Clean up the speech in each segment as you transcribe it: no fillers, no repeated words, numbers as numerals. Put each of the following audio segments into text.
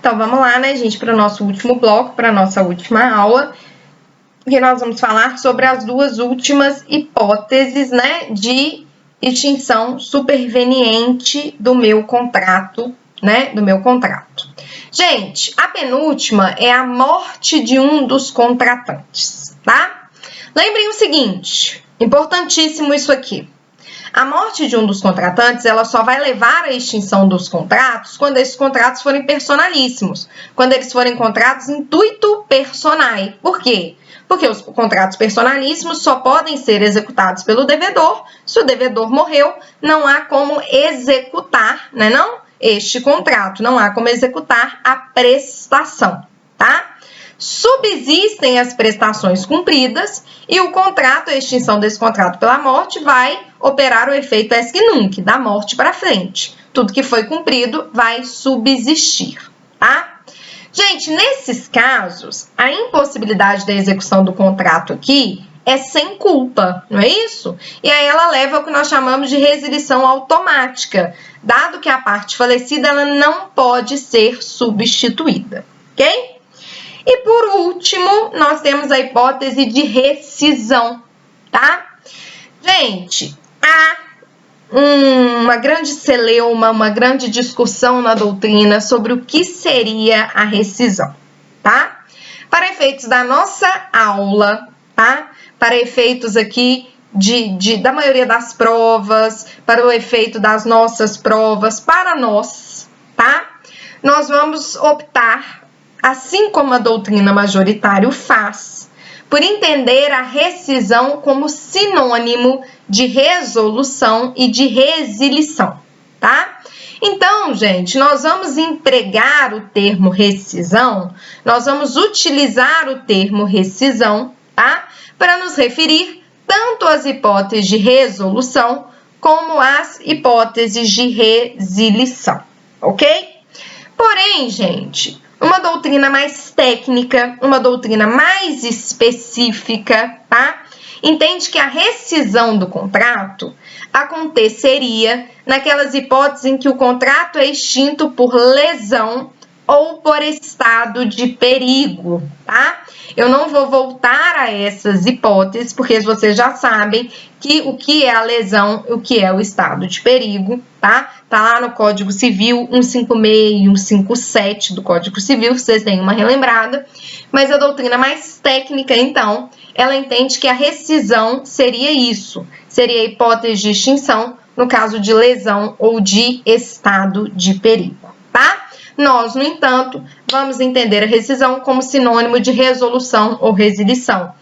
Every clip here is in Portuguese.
Então, vamos lá, né, gente, para o nosso último bloco, para a nossa última aula, que nós vamos falar sobre as duas últimas hipóteses, né, de extinção superveniente do meu contrato, né, Gente, a penúltima é a morte de um dos contratantes, tá? Lembrem o seguinte, importantíssimo isso aqui. A morte de um dos contratantes, ela só vai levar à extinção dos contratos quando esses contratos forem personalíssimos, quando eles forem contratos intuito personae. Por quê? Porque os contratos personalíssimos só podem ser executados pelo devedor. Se o devedor morreu, não há como executar, né, não? Este contrato, não há como executar a prestação, tá? Subsistem as prestações cumpridas e o contrato, a extinção desse contrato pela morte, vai operar o efeito esc nunc, da morte para frente. Tudo que foi cumprido vai subsistir, tá? Gente, nesses casos, a impossibilidade da execução do contrato aqui é sem culpa, não é isso? E aí ela leva ao que nós chamamos de resilição automática, dado que a parte falecida ela não pode ser substituída, ok? E por último, nós temos a hipótese de rescisão, tá? Gente, há uma grande celeuma, uma grande discussão na doutrina sobre o que seria a rescisão, tá? Para efeitos da nossa aula, tá? Para efeitos aqui da maioria das provas, para o efeito das nossas provas, para nós, tá? Nós vamos optar, assim como a doutrina majoritária faz, por entender a rescisão como sinônimo de resolução e de resilição, tá? Então, gente, nós vamos empregar o termo rescisão, nós vamos utilizar o termo rescisão, tá? Para nos referir tanto às hipóteses de resolução como às hipóteses de resilição, ok? Porém, gente, uma doutrina mais técnica, uma doutrina mais específica, tá? Entende que a rescisão do contrato aconteceria naquelas hipóteses em que o contrato é extinto por lesão ou por estado de perigo, tá? Eu não vou voltar a essas hipóteses, porque vocês já sabem que o que é a lesão e o que é o estado de perigo, tá? Tá lá no Código Civil 156 e 157 do Código Civil, vocês têm uma relembrada. Mas a doutrina mais técnica, então, ela entende que a rescisão seria isso, seria a hipótese de extinção no caso de lesão ou de estado de perigo, tá? Nós, no entanto, vamos entender a rescisão como sinônimo de resolução ou resilição.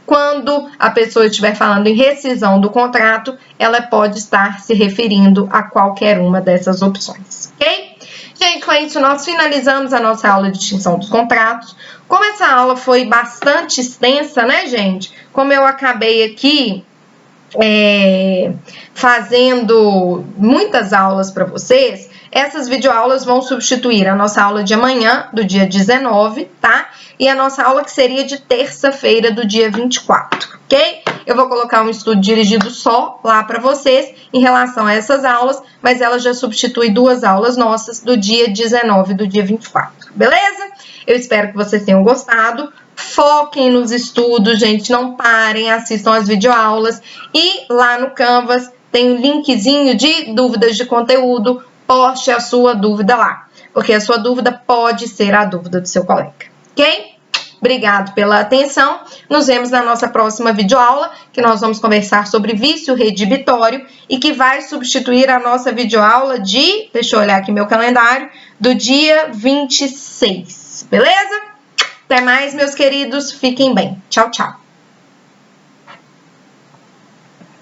Quando a pessoa estiver falando em rescisão do contrato, ela pode estar se referindo a qualquer uma dessas opções, ok? Gente, com isso nós finalizamos a nossa aula de extinção dos contratos. Como essa aula foi bastante extensa, né, gente? Como eu acabei aqui fazendo muitas aulas para vocês, essas videoaulas vão substituir a nossa aula de amanhã, do dia 19, tá? E a nossa aula que seria de terça-feira, do dia 24, ok? Eu vou colocar um estudo dirigido só lá para vocês em relação a essas aulas, mas ela já substitui duas aulas nossas do dia 19 e do dia 24, beleza? Eu espero que vocês tenham gostado. Foquem nos estudos, gente, não parem, assistam as videoaulas. E lá no Canvas tem um linkzinho de dúvidas de conteúdo. Poste a sua dúvida lá, porque a sua dúvida pode ser a dúvida do seu colega, ok? Obrigado pela atenção. Nos vemos na nossa próxima videoaula, que nós vamos conversar sobre vício redibitório e que vai substituir a nossa videoaula de, deixa eu olhar aqui meu calendário, do dia 26, beleza? Até mais, meus queridos. Fiquem bem. Tchau, tchau.